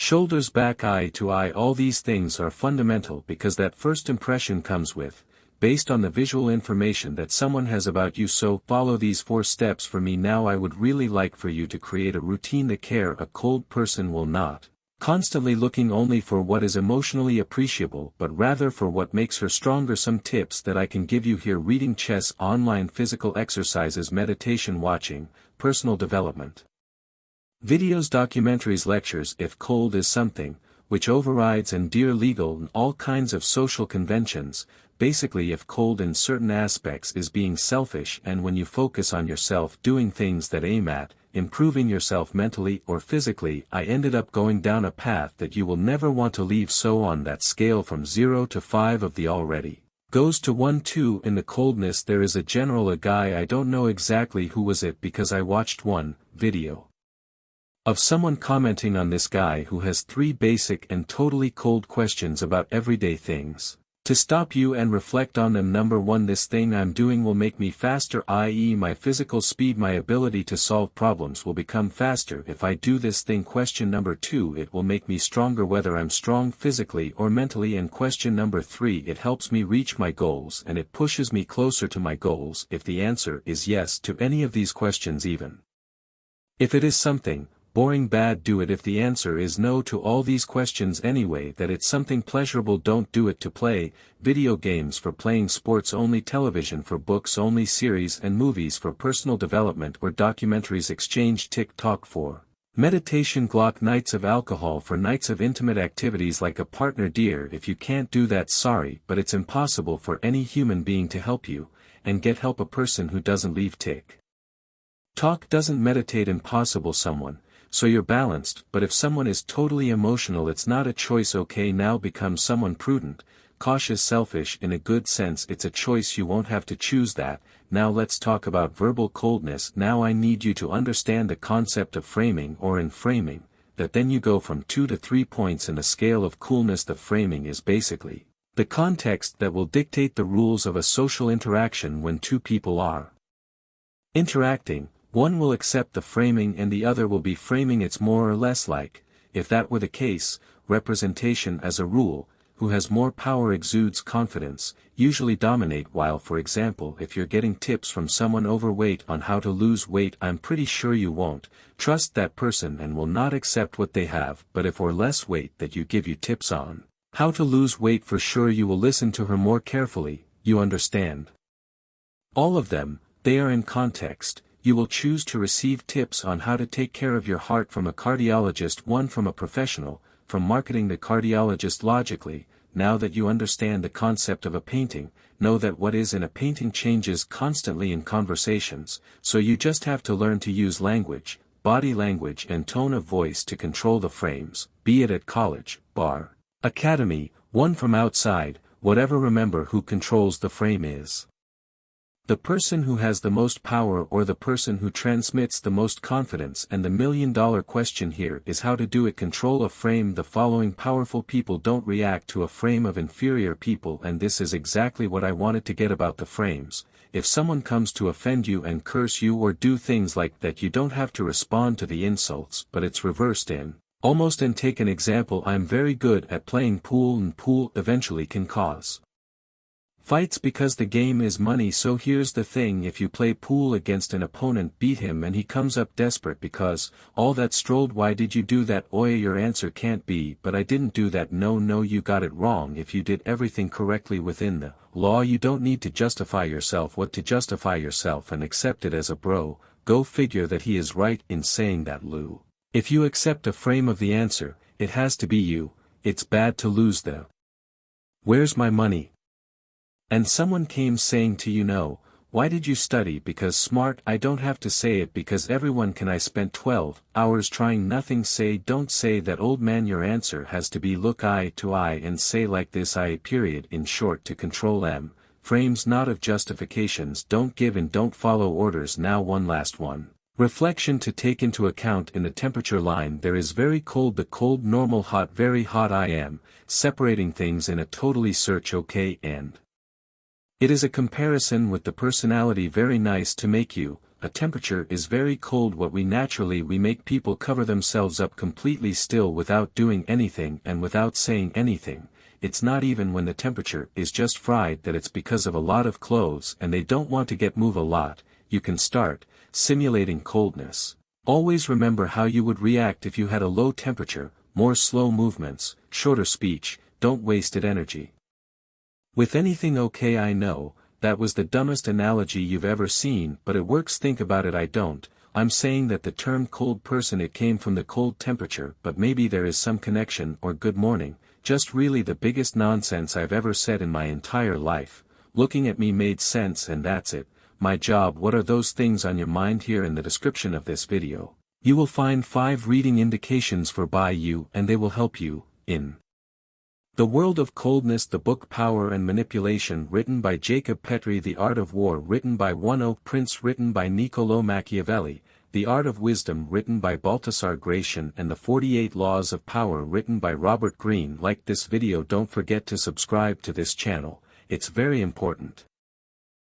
Shoulders back, eye to eye, all these things are fundamental because that first impression comes with, based on the visual information that someone has about you. So follow these 4 steps for me now. I would really like for you to create a routine that a cold person will not. Constantly looking only for what is emotionally appreciable but rather for what makes her stronger. Some tips that I can give you here: reading, chess, online physical exercises, meditation, watching, personal development videos, documentaries, lectures. If cold is something, which overrides and dear legal and all kinds of social conventions, basically if cold in certain aspects is being selfish, and when you focus on yourself doing things that aim at improving yourself mentally or physically, I ended up going down a path that you will never want to leave. So on that scale from 0 to 5 of the already goes to 1, 2 in the coldness, there is a general, a guy, I don't know exactly who was it because I watched one video of someone commenting on this guy who has 3 basic and totally cold questions about everyday things to stop you and reflect on them. Number 1, this thing I'm doing will make me faster, i.e. my physical speed, my ability to solve problems will become faster if I do this thing. Question number 2, it will make me stronger, whether I'm strong physically or mentally. And question number 3, it helps me reach my goals and it pushes me closer to my goals. If the answer is yes to any of these questions, even if it is something boring, bad, do it. If the answer is no to all these questions anyway, that it's something pleasurable, don't do it. To play video games, for playing sports only, television for books only, series and movies for personal development or documentaries, exchange, TikTok for meditation, Glock, nights of alcohol for nights of intimate activities like a partner. Dear, if you can't do that, sorry, but it's impossible for any human being to help you, and get help a person who doesn't leave TikTok, doesn't meditate. Impossible. Someone so you're balanced, but if someone is totally emotional, it's not a choice. Okay, now become someone prudent, cautious, selfish in a good sense. It's a choice, you won't have to choose that. Now let's talk about verbal coldness. Now I need you to understand the concept of framing, or in framing, that then you go from 2 to 3 points in the scale of coolness. The framing is basically the context that will dictate the rules of a social interaction. When 2 people are interacting, one will accept the framing and the other will be framing. It's more or less like, if that were the case, representation. As a rule, who has more power exudes confidence, usually dominate. While for example, if you're getting tips from someone overweight on how to lose weight, I'm pretty sure you won't trust that person and will not accept what they have. But if or less weight that you give you tips on how to lose weight, for sure you will listen to her more carefully. You understand? All of them, they are in context. You will choose to receive tips on how to take care of your heart from a cardiologist, one from a professional, from marketing, the cardiologist. Logically, now that you understand the concept of a painting, know that what is in a painting changes constantly in conversations, so you just have to learn to use language, body language and tone of voice to control the frames, be it at college, bar, academy, one from outside, whatever. Remember who controls the frame is the person who has the most power, or the person who transmits the most confidence. And the $1,000,000 question here is how to do it. Control a frame. The following powerful people don't react to a frame of inferior people, and this is exactly what I wanted to get about the frames. If someone comes to offend you and curse you or do things like that, you don't have to respond to the insults, but it's reversed in almost. And take an example, I'm very good at playing pool, and pool eventually can cause fights because the game is money. So here's the thing, if you play pool against an opponent, beat him, and he comes up desperate because all that strolled, why did you do that? Oya, your answer can't be, but I didn't do that. No, you got it wrong. If you did everything correctly within the law, you don't need to justify yourself. What to justify yourself and accept it as a bro. Go figure that he is right in saying that, Lou. If you accept a frame of the answer, it has to be you. It's bad to lose the "where's my money?" and someone came saying to you, "No, why did you study?" Because smart. I don't have to say it because everyone can. I spent 12 hours trying nothing. Don't say that, old man. Your answer has to be look eye to eye and say like this, I period. In short, to control frames, not of justifications. Don't give and don't follow orders. Now one last one. Reflection to take into account in the temperature line. There is very cold, the cold, normal, hot, very hot. I am separating things in a totally search. Okay, and it is a comparison with the personality. Very nice to make you a temperature is very cold. What we make people cover themselves up completely still without doing anything and without saying anything. It's not even when the temperature is just fried that it's because of a lot of clothes and they don't want to move a lot. You can start simulating coldness. Always remember how you would react if you had a low temperature, more slow movements, shorter speech, don't waste energy. With anything. Okay, I know, that was the dumbest analogy you've ever seen, but it works. Think about it. I'm saying that the term cold person, it came from the cold temperature, but maybe there is some connection. Or good morning, just really the biggest nonsense I've ever said in my entire life. Looking at me made sense, and that's it. My job. What are those things on your mind? Here in the description of this video, you will find 5 reading indications for by you, and they will help you in the world of coldness. The book Power and Manipulation, written by Jacob Petrie. The Art of War, written by One Oak Prince, written by Niccolò Machiavelli. The Art of Wisdom, written by Baltasar Gracian, and The 48 Laws of Power, written by Robert Greene. Like this video, don't forget to subscribe to this channel, it's very important.